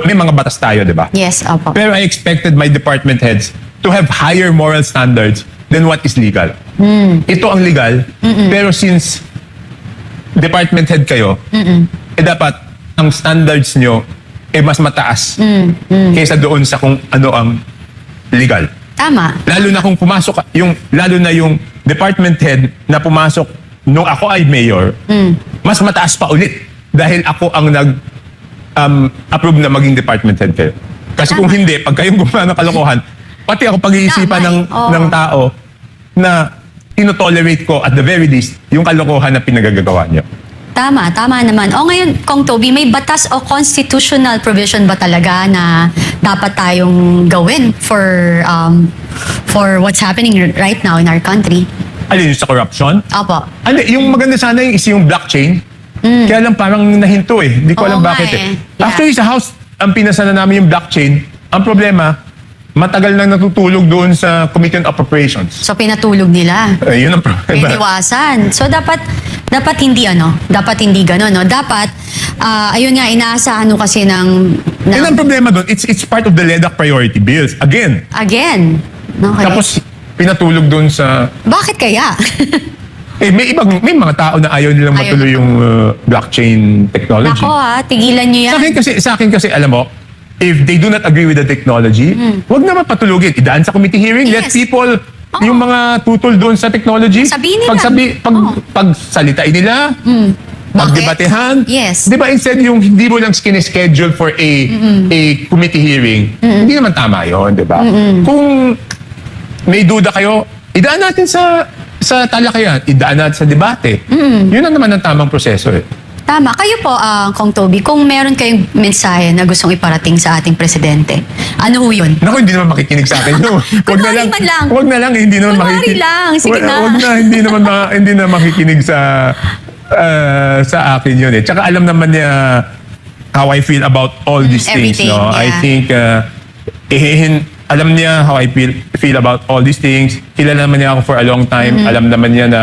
[SPEAKER 2] may mga batas tayo, di ba?
[SPEAKER 3] Yes, opo.
[SPEAKER 2] Pero I expected my department heads to have higher moral standards than what is legal. Ito ang legal, pero since department head kayo, dapat ang standards nyo mas mataas kaysa doon sa kung ano ang legal.
[SPEAKER 3] Tama.
[SPEAKER 2] Lalo na kung pumasok lalo na yung department head na pumasok nung ako ay mayor, mas mataas pa ulit dahil ako ang approve na maging department head kayo. Kasi kung hindi, pag kayong gumawa ng kalokohan, pati ako pag-iisipan
[SPEAKER 3] Damay. Oo.
[SPEAKER 2] ng tao na tinotolerate ko at the very least yung kalokohan na pinagagagawa niyo.
[SPEAKER 3] Tama naman. O ngayon, Kong Toby, may batas o constitutional provision ba talaga na dapat tayong gawin for what's happening right now in our country?
[SPEAKER 2] Alin yung sa corruption?
[SPEAKER 3] Opo.
[SPEAKER 2] Yung maganda sana yung blockchain. Kaya lang parang nahinto eh. Hindi ko
[SPEAKER 3] Oo
[SPEAKER 2] alam
[SPEAKER 3] nga
[SPEAKER 2] bakit
[SPEAKER 3] eh.
[SPEAKER 2] eh.
[SPEAKER 3] Yeah.
[SPEAKER 2] Actually sa house, ang pinasana namin yung blockchain. Ang problema, matagal nang natutulog doon sa Committee on Appropriations.
[SPEAKER 3] So pinatulog nila.
[SPEAKER 2] Yun ang problema.
[SPEAKER 3] Iniwasan. So dapat hindi hindi gano'n, no? Dapat ayun nga inaasahan mo kasi ng
[SPEAKER 2] Yun ang problema doon. It's part of the LEDAC priority bills. Again.
[SPEAKER 3] Okay.
[SPEAKER 2] Tapos pinatulog doon sa...
[SPEAKER 3] Bakit kaya?
[SPEAKER 2] may mga tao na ayaw nilang
[SPEAKER 3] Ayaw
[SPEAKER 2] matuloy
[SPEAKER 3] na.
[SPEAKER 2] yung blockchain technology.
[SPEAKER 3] Nako tigilan nyo yan.
[SPEAKER 2] Sa akin kasi, alam mo, if they do not agree with the technology, wag naman patulugin. Idaan sa committee hearing. Let
[SPEAKER 3] Yes.
[SPEAKER 2] people, yung mga tutol doon sa technology,
[SPEAKER 3] Sabihin nila.
[SPEAKER 2] pagsalitain nila, pagdebatehan.
[SPEAKER 3] Yes.
[SPEAKER 2] Di ba instead yung hindi mo lang schedule for a committee hearing, hindi naman tama yun, di ba? Kung may duda kayo, idaan natin sa talakayan, idaan natin sa debate. Yun ang naman ang tamang proseso eh.
[SPEAKER 3] Tama. Kayo po, Kong Toby, kung meron kayong mensahe na gustong iparating sa ating presidente, ano ho yun?
[SPEAKER 2] Naku, hindi naman makikinig sa akin. No.
[SPEAKER 3] Kunwari man lang.
[SPEAKER 2] Wag na lang, hindi naman
[SPEAKER 3] Kunwari
[SPEAKER 2] makikinig.
[SPEAKER 3] lang, sige na.
[SPEAKER 2] Wag na, hindi na makikinig sa akin yun eh. Tsaka alam naman niya how I feel about all these things.
[SPEAKER 3] Everything,
[SPEAKER 2] No? I
[SPEAKER 3] yeah.
[SPEAKER 2] think, alam niya how I feel about all these things. Kilala naman niya ako for a long time. Alam naman niya na,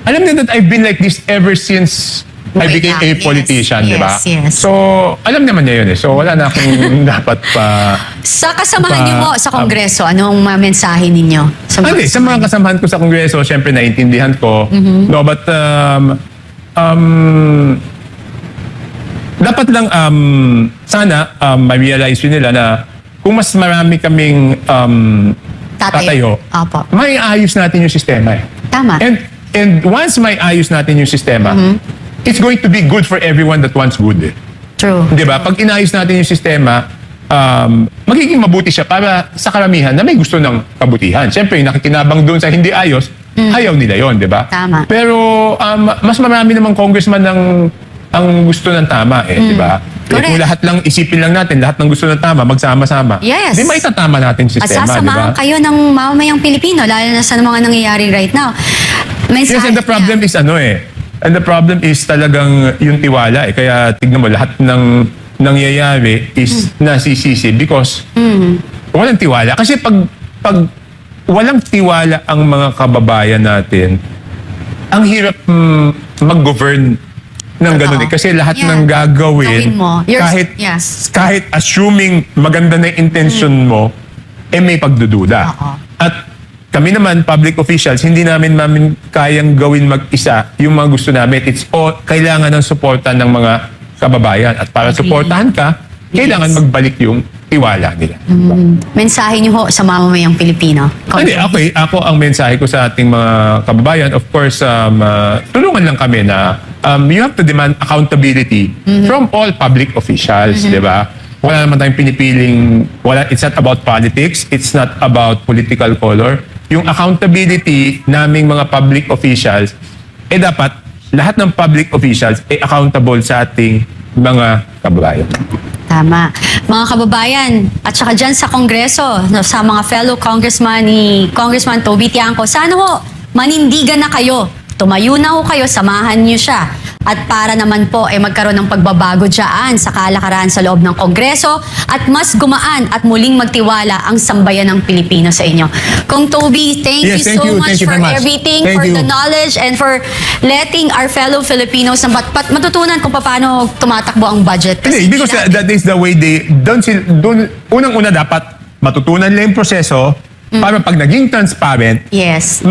[SPEAKER 2] alam niya that I've been like this ever since I
[SPEAKER 3] Way
[SPEAKER 2] became
[SPEAKER 3] back.
[SPEAKER 2] a
[SPEAKER 3] Yes,
[SPEAKER 2] politician, di ba?
[SPEAKER 3] yes.
[SPEAKER 2] So, alam naman niya yun eh. So, wala na akong dapat pa...
[SPEAKER 3] Sa kasamahan niyo po sa Kongreso, anong mga mensahe ninyo?
[SPEAKER 2] Sa mga kasamahan ko sa Kongreso, syempre naiintindihan ko. No, but dapat lang sana ma-realize yun nila na kung mas marami kaming tatayo,
[SPEAKER 3] Opo.
[SPEAKER 2] may ayos natin yung sistema eh.
[SPEAKER 3] Tama.
[SPEAKER 2] And once may ayos natin yung sistema, it's going to be good for everyone that wants good eh.
[SPEAKER 3] True.
[SPEAKER 2] Di ba? Pag inayos natin yung sistema, magiging mabuti siya para sa karamihan na may gusto ng kabutihan. Siyempre, yung nakikinabang doon sa hindi ayos, ayaw nila yon, di ba?
[SPEAKER 3] Tama.
[SPEAKER 2] Pero mas marami namang congressman ang gusto ng tama eh, di ba?
[SPEAKER 3] Correct.
[SPEAKER 2] Kung lahat lang, isipin lang natin, lahat ng gusto ng tama, magsama-sama.
[SPEAKER 3] Yes.
[SPEAKER 2] Di ba itatama natin yung
[SPEAKER 3] At
[SPEAKER 2] sistema, di ba?
[SPEAKER 3] sasamahan kayo ng mamamayang Pilipino, lalo na sa mga nangyayari right now. Mensahe
[SPEAKER 2] Yes, and the problem is and the problem is talagang yung tiwala eh. Kaya tignan mo, lahat ng nangyayari is nasisisi because walang tiwala. Kasi pag walang tiwala ang mga kababayan natin, ang hirap mag-govern ng ganun eh. Kasi lahat
[SPEAKER 3] Yeah.
[SPEAKER 2] ng gagawin,
[SPEAKER 3] Gawin mo. Yes.
[SPEAKER 2] kahit assuming maganda na yung intention mo, may pagdududa.
[SPEAKER 3] Oo.
[SPEAKER 2] At kami naman, public officials, hindi namin kayang gawin mag-isa yung mga gusto namin. It's all, kailangan ng suporta ng mga kababayan. At para
[SPEAKER 3] Agree.
[SPEAKER 2] suportahan ka, kailangan
[SPEAKER 3] Yes.
[SPEAKER 2] magbalik yung tiwala nila.
[SPEAKER 3] Mensahe niyo ho sa mamamayang Pilipino.
[SPEAKER 2] Hindi, okay. Ako ang mensahe ko sa ating mga kababayan, of course, tulungan lang kami na you have to demand accountability from all public officials, di ba? Wala naman tayong pinipiling, it's not about politics, it's not about political color. Yung accountability naming mga public officials, dapat lahat ng public officials ay accountable sa ating mga kababayan.
[SPEAKER 3] Tama. Mga kababayan, at saka dyan sa Kongreso, sa mga fellow congressman ni Congressman Toby Tiangco, sana ho, manindigan na kayo. Tumayo na ho kayo, samahan niyo siya. At para naman po ay magkaroon ng pagbabago dyan sa kalakaran sa loob ng Kongreso at mas gumaan at muling magtiwala ang sambayan ng Pilipino sa inyo. Kong Toby, thank
[SPEAKER 2] Yes,
[SPEAKER 3] you
[SPEAKER 2] thank
[SPEAKER 3] so
[SPEAKER 2] you.
[SPEAKER 3] much
[SPEAKER 2] Thank you
[SPEAKER 3] for
[SPEAKER 2] very much.
[SPEAKER 3] everything,
[SPEAKER 2] Thank
[SPEAKER 3] for
[SPEAKER 2] you.
[SPEAKER 3] the knowledge, and for letting our fellow Filipinos na matutunan kung paano tumatakbo ang budget.
[SPEAKER 2] Hindi, because that is the way unang-una dapat matutunan nila yung proseso para pag naging transparent,
[SPEAKER 3] Yes.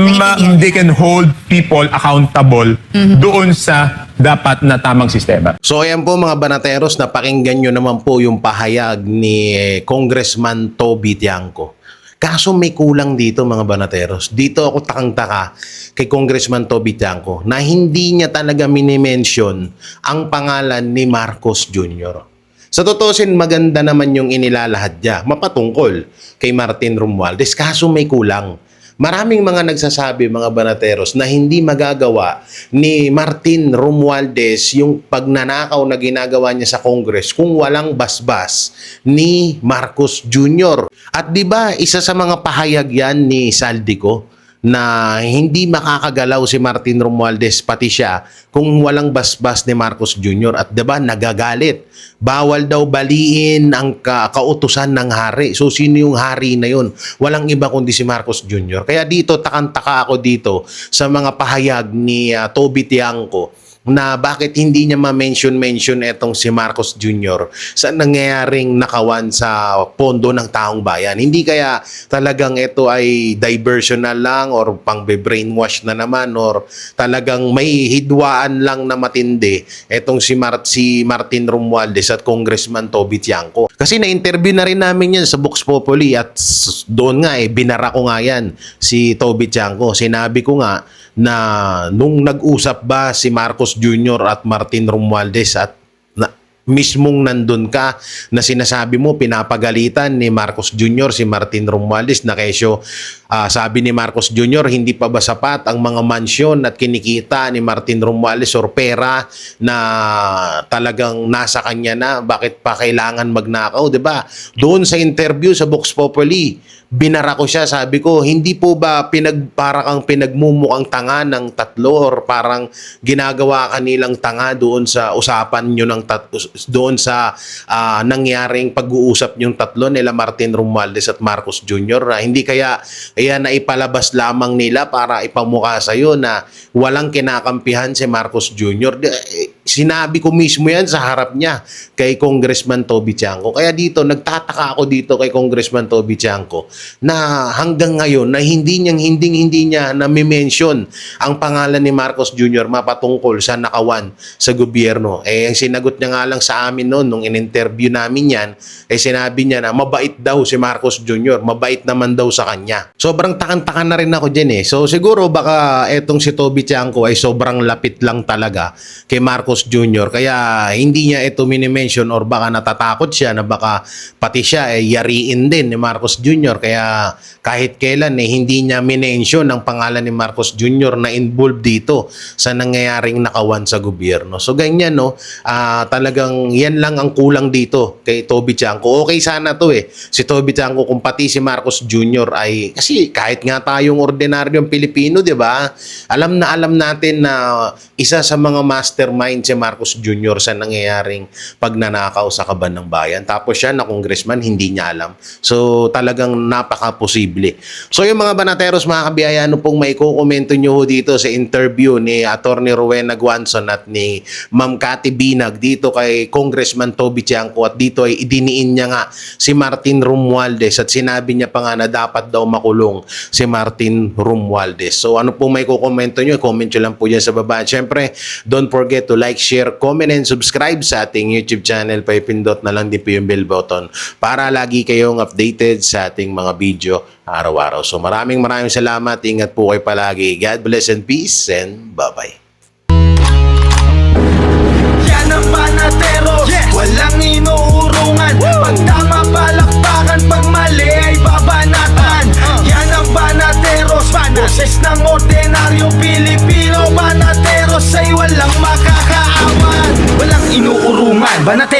[SPEAKER 2] they can hold people accountable doon sa dapat na tamang sistema.
[SPEAKER 1] So ayan po mga banateros, napakinggan nyo naman po yung pahayag ni Congressman Toby Tiangco. Kaso may kulang dito mga banateros. Dito ako takang-taka kay Congressman Toby Tiangco na hindi niya talaga minimension ang pangalan ni Marcos Jr. Sa tutusin, maganda naman yung inilalahad niya, mapatungkol kay Martin Romualdez. Kaso may kulang. Maraming mga nagsasabi, mga banateros, na hindi magagawa ni Martin Romualdez yung pagnanakaw na ginagawa niya sa Congress kung walang basbas ni Marcos Jr. At di ba isa sa mga pahayag yan ni Saldico na hindi makakagalaw si Martin Romualdez pati siya kung walang basbas ni Marcos Jr. At diba nagagalit. Bawal daw baliin ang kautusan ng hari. So sino yung hari na yun? Walang iba kundi si Marcos Jr. Kaya dito takang-taka ako dito sa mga pahayag ni Toby Tiangco na bakit hindi niya ma-mention etong si Marcos Jr. sa nangyayaring nakawan sa pondo ng taong bayan. Hindi kaya talagang ito ay diversional lang or pang-brainwash na naman or talagang may hidwaan lang na matindi etong si Martin Romualdez at Congressman Toby Tiangco. Kasi na-interview na rin namin yan sa Vox Populi at doon nga binara ko nga yan si Toby Tiangco. Sinabi ko nga na nung nag-usap ba si Marcos Jr. at Martin Romualdez at mismong nandun ka na sinasabi mo pinapagalitan ni Marcos Jr. si Martin Romualdez na kesyo sabi ni Marcos Jr. hindi pa ba sapat ang mga mansyon at kinikita ni Martin Romualdez or pera na talagang nasa kanya na, bakit pa kailangan magnakaw, 'di ba? Doon sa interview sa Vox Populi, binara ko siya, sabi ko, hindi po ba para kang pinagmumukhang tanga ng tatlo or parang ginagawa kanilang tanga doon sa usapan nyo doon sa nangyaring pag-uusap yung tatlo nila Martin Romualdez at Marcos Jr. Hindi kaya na ipalabas lamang nila para ipamukha sa'yo na walang kinakampihan si Marcos Jr. Sinabi ko mismo yan sa harap niya kay Congressman Toby Tiangco. Kaya dito, nagtataka ako dito kay Congressman Toby Tiangco na hanggang ngayon na hindi niya na-mention ang pangalan ni Marcos Jr. mapatungkol sa nakawan sa gobyerno. Ang sinagot niya nga lang sa amin noon nung in-interview namin yan, sinabi niya na mabait daw si Marcos Jr. Mabait naman daw sa kanya. Sobrang takan-taka na rin ako dyan So siguro baka etong si Toby Tiangco ay sobrang lapit lang talaga kay Marcos Jr. Kaya hindi niya ito minimension or baka natatakot siya na baka pati siya yariin din ni Marcos Jr. Kaya kahit kailan hindi niya minention ang pangalan ni Marcos Jr. na involved dito sa nangyayaring nakawan sa gobyerno. So ganyan talagang yan lang ang kulang dito kay Toby Tiangco. Okay sana to si Toby Tiangco kung pati si Marcos Jr. ay kasi kahit nga tayong ordinaryong Pilipino, 'di ba? Alam natin na isa sa mga mastermind si Marcos Jr. sa nangyayaring pagnanakaw sa Kaban ng Bayan. Tapos siya na congressman, hindi niya alam. So talagang napaka-posible. So yung mga banateros, mga kabiyaya, ano pong may kukomento nyo dito sa interview ni Atty. Rowena Guanzon at ni Ma'am Cathy Binag dito kay Congressman Toby Tiangco at dito ay idiniin niya nga si Martin Romualdez at sinabi niya pa nga na dapat daw makulong si Martin Romualdez. So ano pong may kukomento nyo, comment nyo lang po dyan sa baba. At syempre, don't forget to like, like, share, comment, and subscribe sa ating YouTube channel. Paipindot na lang din po yung bell button para lagi kayong updated sa ating mga video araw-araw. So maraming salamat. Ingat po kayo palagi. God bless and peace and bye-bye.
[SPEAKER 4] Yan ang Banateros, walang inuurungan. Pag tama palakpakan, pag mali ay babanatan. Yan ang Banateros, boses ng ordinaryo Pilipino. Banateros ay walang makakaawan, walang inuurungan. Banateros